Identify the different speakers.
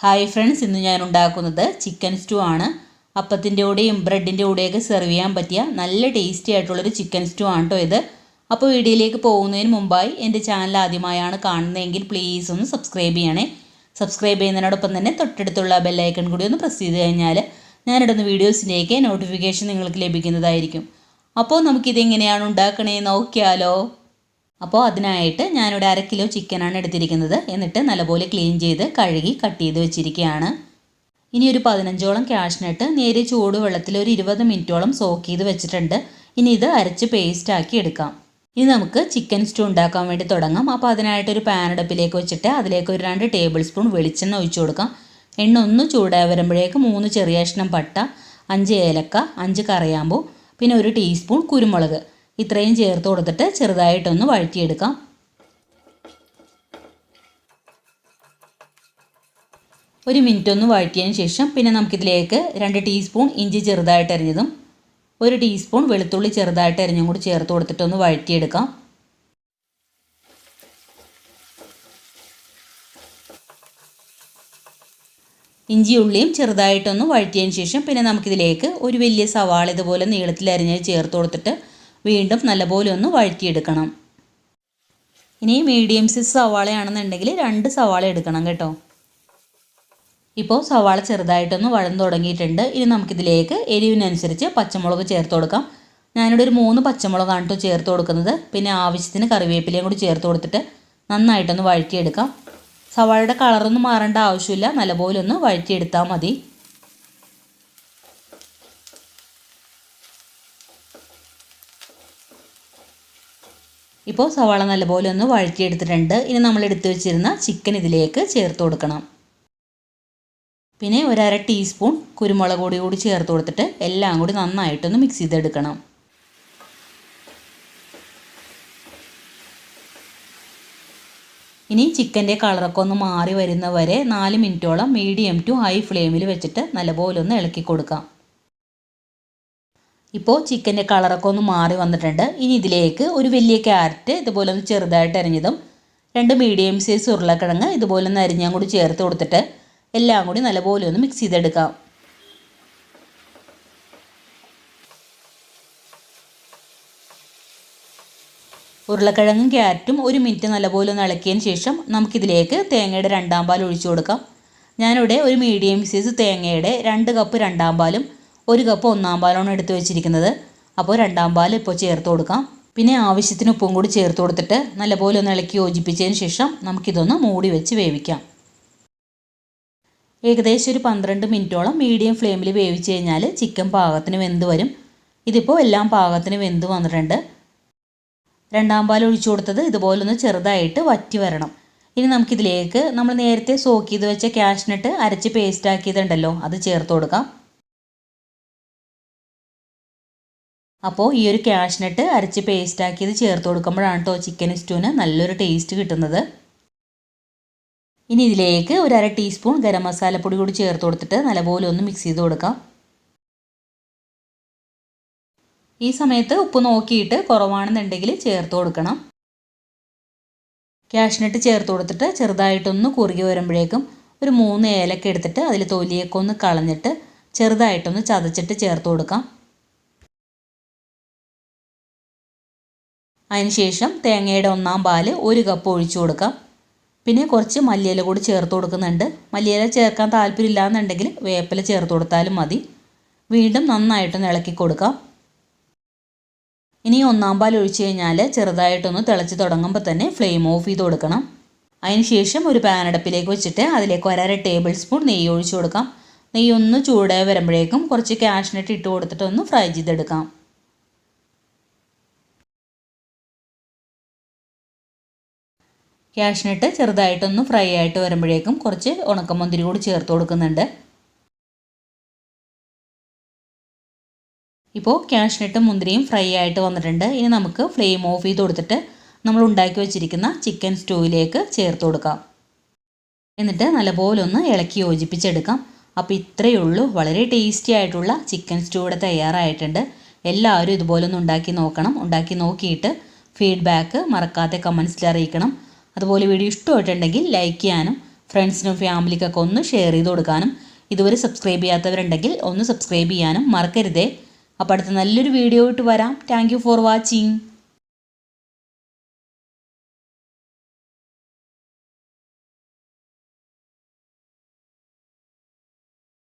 Speaker 1: Hi friends, ഇന്ന് ഞാൻ ഉണ്ടാക്കുന്നത് ചിക്കൻ സ്റ്റൂ ആണ്. അപ്പത്തിൻ്റെ കൂടെയും ബ്രെഡിൻ്റെ കൂടെയൊക്കെ സെർവ് ചെയ്യാൻ പറ്റിയ നല്ല ടേസ്റ്റി ആയിട്ടുള്ളൊരു ചിക്കൻ സ്റ്റൂ ആണ് കേട്ടോ ഇത്. അപ്പോൾ വീഡിയോയിലേക്ക് പോകുന്നതിന് മുമ്പായി എൻ്റെ ചാനൽ ആദ്യമായാണ് കാണുന്നതെങ്കിൽ പ്ലീസ് ഒന്ന് സബ്സ്ക്രൈബ് ചെയ്യണേ. സബ്സ്ക്രൈബ് ചെയ്യുന്നതിനോടൊപ്പം തന്നെ തൊട്ടടുത്തുള്ള ബെല്ലൈക്കൺ കൂടി ഒന്ന് പ്രസ് ചെയ്ത് കഴിഞ്ഞാൽ ഞാനിടുന്ന വീഡിയോസിൻ്റെയൊക്കെ നോട്ടിഫിക്കേഷൻ നിങ്ങൾക്ക് ലഭിക്കുന്നതായിരിക്കും. അപ്പോൾ നമുക്കിതെങ്ങനെയാണ് ഉണ്ടാക്കണേ നോക്കിയാലോ. അപ്പോൾ അതിനായിട്ട് ഞാനിവിടെ 1/2 കിലോ ചിക്കനാണ് എടുത്തിരിക്കുന്നത്. എന്നിട്ട് നല്ലപോലെ ക്ലീൻ ചെയ്ത് കഴുകി കട്ട് ചെയ്ത് വെച്ചിരിക്കുകയാണ്. ഇനി ഒരു 15ഓളം കാഷ്നട്ട് നേരിയ ചൂടുവെള്ളത്തിൽ ഒരു 20 മിനിറ്റോളം സോക്ക് ചെയ്ത് വെച്ചിട്ടുണ്ട്. ഇനി ഇത് അരച്ച് പേസ്റ്റ് ആക്കി എടുക്കാം. ഇനി നമുക്ക് ചിക്കൻ സ്റ്റൂ ഉണ്ടാക്കാൻ വേണ്ടി തുടങ്ങാം. അപ്പോൾ അതിനായിട്ടൊരു പാൻ അടുപ്പിലേക്ക് വെച്ചിട്ട് അതിലേക്ക് ഒരു 2 ടേബിൾ സ്പൂൺ വെളിച്ചെണ്ണ ഒഴിച്ചു കൊടുക്കാം. എണ്ണ ഒന്ന് ചൂടായി വരുമ്പോഴേക്ക് 3 ചെറിയ കഷ്ണം പട്ട, 5 ഏലക്ക, 5 കറിയാമ്പൂ, പിന്നെ 1 ടീസ്പൂൺ കുരുമുളക് ഇത്രയും ചേർത്ത് കൊടുത്തിട്ട് ചെറുതായിട്ടൊന്ന് വഴറ്റിയെടുക്കാം. ഒരു മിനിറ്റ് ഒന്ന് വഴറ്റിയതിന് ശേഷം പിന്നെ നമുക്കിതിലേക്ക് 2 ടീസ്പൂൺ ഇഞ്ചി ചെറുതായിട്ട് അരിഞ്ഞതും 1 ടീസ്പൂൺ വെളുത്തുള്ളി ചെറുതായിട്ട് അരിഞ്ഞും കൂടി ചേർത്ത് കൊടുത്തിട്ടൊന്ന് വഴറ്റിയെടുക്കാം. ഇഞ്ചി ഉള്ളിയും ചെറുതായിട്ടൊന്ന് വഴറ്റിയതിന് ശേഷം പിന്നെ നമുക്കിതിലേക്ക് ഒരു വലിയ സവാള ഇതുപോലെ നീളത്തിൽ അരിഞ്ഞ് ചേർത്ത് കൊടുത്തിട്ട് വീണ്ടും നല്ലപോലെ ഒന്ന് വഴറ്റിയെടുക്കണം. ഇനി മീഡിയം സൈസ് സവാളയാണെന്നുണ്ടെങ്കിൽ 2 സവാള എടുക്കണം കേട്ടോ. ഇപ്പോൾ സവാള ചെറുതായിട്ടൊന്ന് വഴന്നു തുടങ്ങിയിട്ടുണ്ട്. ഇനി നമുക്കിതിലേക്ക് എരിവിനനുസരിച്ച് പച്ചമുളക് ചേർത്ത് കൊടുക്കാം. ഞാനിവിടെ ഒരു 3 പച്ചമുളകാണ് കേട്ടോ ചേർത്ത് കൊടുക്കുന്നത്. പിന്നെ ആവശ്യത്തിന് കറിവേപ്പിലയും കൂടി ചേർത്ത് കൊടുത്തിട്ട് നന്നായിട്ടൊന്ന് വഴറ്റിയെടുക്കാം. സവാളയുടെ കളറൊന്നും മാറേണ്ട ആവശ്യമില്ല, നല്ലപോലെ ഒന്ന് വഴറ്റിയെടുത്താൽ മതി. ഇപ്പോൾ സവാള നല്ലപോലെ ഒന്ന് വഴറ്റിയെടുത്തിട്ടുണ്ട്. ഇനി നമ്മൾ എടുത്തു വെച്ചിരുന്ന ചിക്കൻ ഇതിലേക്ക് ചേർത്ത് കൊടുക്കണം. പിന്നെ ഒരു 1/2 ടീസ്പൂൺ കുരുമുളക് പൊടി കൂടി ചേർത്ത് കൊടുത്തിട്ട് എല്ലാം കൂടി നന്നായിട്ടൊന്ന് മിക്സ് ചെയ്തെടുക്കണം. ഇനി ചിക്കൻ്റെ കളറൊക്കെ ഒന്ന് മാറി വരുന്നവരെ 4 മിനിറ്റോളം മീഡിയം ടു ഹൈ ഫ്ലെയിമിൽ വെച്ചിട്ട് നല്ലപോലെ ഒന്ന് ഇളക്കി കൊടുക്കാം. ഇപ്പോൾ ചിക്കൻ്റെ കളറൊക്കെ ഒന്ന് മാറി വന്നിട്ടുണ്ട്. ഇനി ഇതിലേക്ക് ഒരു വലിയ ക്യാരറ്റ് ഇതുപോലെ ഒന്ന് ചെറുതായിട്ട് അരിഞ്ഞതും 2 മീഡിയം സൈസ് ഉരുളക്കിഴങ്ങ് ഇതുപോലെ ഒന്ന് അരിഞ്ഞും കൂടി ചേർത്ത് കൊടുത്തിട്ട് എല്ലാം കൂടി നല്ലപോലെ ഒന്ന് മിക്സ് ചെയ്തെടുക്കാം. ഉരുളക്കിഴങ്ങും ക്യാരറ്റും 1 മിനിറ്റ് നല്ലപോലെ ഒന്ന് ഇളക്കിയതിന് ശേഷം നമുക്കിതിലേക്ക് തേങ്ങയുടെ 2 പാൽ ഒഴിച്ചു കൊടുക്കാം. ഞാനിവിടെ ഒരു മീഡിയം സൈസ് തേങ്ങയുടെ 2 കപ്പ് 2 പാലും 1 കപ്പ് 1 പാലാണ് എടുത്ത് വെച്ചിരിക്കുന്നത്. അപ്പോൾ 2 പാൽ ഇപ്പോൾ ചേർത്ത് കൊടുക്കാം. പിന്നെ ആവശ്യത്തിന് ഉപ്പും കൂടി ചേർത്ത് കൊടുത്തിട്ട് നല്ലപോലെ ഒന്ന് ഇളക്കി യോജിപ്പിച്ചതിന് ശേഷം നമുക്കിതൊന്ന് മൂടി വെച്ച് വേവിക്കാം. ഏകദേശം ഒരു 12 മിനിറ്റോളം മീഡിയം ഫ്ലെയിമിൽ വേവിച്ച് കഴിഞ്ഞാൽ ചിക്കൻ പാകത്തിന് വെന്ത് വരും. ഇതിപ്പോൾ എല്ലാം പാകത്തിന് വെന്ത് വന്നിട്ടുണ്ട്. 2 പാൽ ഒഴിച്ചു കൊടുത്തത് ഇതുപോലെ ഒന്ന് ചെറുതായിട്ട് വറ്റി വരണം. ഇനി നമുക്കിതിലേക്ക് നമ്മൾ നേരത്തെ സോക്ക് ചെയ്ത് വെച്ച കാഷ്നട്ട് അരച്ച് പേസ്റ്റ് ആക്കിയതുണ്ടല്ലോ, അത് ചേർത്ത് കൊടുക്കാം. അപ്പോൾ ഈ ഒരു കാഷ്നട്ട് അരച്ച് പേസ്റ്റ് ആക്കിയത് ചേർത്ത് കൊടുക്കുമ്പോഴാണ് കേട്ടോ ചിക്കൻ സ്റ്റൂവിന് നല്ലൊരു ടേസ്റ്റ് കിട്ടുന്നത്. ഇനി ഇതിലേക്ക് ഒരു 1/2 ടീസ്പൂൺ ഗരം മസാലപ്പൊടി കൂടി ചേർത്ത് കൊടുത്തിട്ട് നല്ലപോലെ ഒന്ന് മിക്സ് ചെയ്ത് കൊടുക്കാം. ഈ സമയത്ത് ഉപ്പ് നോക്കിയിട്ട് കുറവാണെന്നുണ്ടെങ്കിൽ ചേർത്ത് കൊടുക്കണം. കാഷ്നട്ട് ചേർത്ത് കൊടുത്തിട്ട് ചെറുതായിട്ടൊന്ന് കുറുകി വരുമ്പോഴേക്കും ഒരു 3 ഏലക്ക എടുത്തിട്ട് അതിൽ തൊലിയൊക്കെ ഒന്ന് കളഞ്ഞിട്ട് ചെറുതായിട്ടൊന്ന് ചതച്ചിട്ട് ചേർത്ത് കൊടുക്കാം. അതിനുശേഷം തേങ്ങയുടെ 1 പാൽ 1 കപ്പ് ഒഴിച്ചു കൊടുക്കാം. പിന്നെ കുറച്ച് മല്ലിയില കൂടി ചേർത്ത് കൊടുക്കുന്നുണ്ട്. മല്ലിയില ചേർക്കാൻ താല്പര്യമില്ല എന്നുണ്ടെങ്കിൽ വേപ്പില ചേർത്ത് കൊടുത്താലും മതി. വീണ്ടും നന്നായിട്ടൊന്ന് ഇളക്കി കൊടുക്കാം. ഇനി 1 പാൽ ഒഴിച്ചു കഴിഞ്ഞാൽ ചെറുതായിട്ടൊന്ന് തിളച്ച് തുടങ്ങുമ്പോൾ തന്നെ ഫ്ലെയിം ഓഫ് ചെയ്ത് കൊടുക്കണം. അതിനുശേഷം ഒരു പാൻ അടുപ്പിലേക്ക് വെച്ചിട്ട് അതിലേക്ക് 1/2 ടേബിൾ സ്പൂൺ നെയ്യ് ഒഴിച്ചു കൊടുക്കാം. നെയ്യ് ഒന്ന് ചൂടായി വരുമ്പോഴേക്കും കുറച്ച് കാഷ്നട്ട് ഇട്ട് കൊടുത്തിട്ട് ഒന്ന് ഫ്രൈ ചെയ്തെടുക്കാം. കാഷ്നട്ട് ചെറുതായിട്ടൊന്ന് ഫ്രൈ ആയിട്ട് വരുമ്പോഴേക്കും കുറച്ച് ഉണക്കമുന്തിരി കൂടി ചേർത്ത് കൊടുക്കുന്നുണ്ട്. ഇപ്പോൾ കാഷ്നട്ടും മുന്തിരിയും ഫ്രൈ ആയിട്ട് വന്നിട്ടുണ്ട്. ഇനി നമുക്ക് ഫ്ലെയിം ഓഫ് ചെയ്ത് കൊടുത്തിട്ട് നമ്മൾ ഉണ്ടാക്കി വെച്ചിരിക്കുന്ന ചിക്കൻ സ്റ്റൂവിലേക്ക് ചേർത്ത് കൊടുക്കാം. എന്നിട്ട് നല്ലപോലെ ഒന്ന് ഇളക്കി യോജിപ്പിച്ചെടുക്കാം. അപ്പോൾ ഇത്രയേ ഉള്ളൂ, വളരെ ടേസ്റ്റി ആയിട്ടുള്ള ചിക്കൻ സ്റ്റൂ ഇവിടെ തയ്യാറായിട്ടുണ്ട്. എല്ലാവരും ഇതുപോലെ ഒന്ന് ഉണ്ടാക്കി നോക്കണം. ഉണ്ടാക്കി നോക്കിയിട്ട് ഫീഡ്ബാക്ക് മറക്കാതെ കമൻസിൽ അറിയിക്കണം. അതുപോലെ വീഡിയോ ഇഷ്ടമായിട്ടുണ്ടെങ്കിൽ ലൈക്ക് ചെയ്യാനും ഫ്രണ്ട്സിനും ഫാമിലിക്കൊക്കെ ഒന്ന് ഷെയർ ചെയ്ത് കൊടുക്കാനും ഇതുവരെ സബ്സ്ക്രൈബ് ചെയ്യാത്തവരുണ്ടെങ്കിൽ ഒന്ന് സബ്സ്ക്രൈബ് ചെയ്യാനും മറക്കരുതേ. അപ്പോൾ അടുത്ത നല്ലൊരു വീഡിയോ ആയിട്ട് വരാം. Thank you for watching.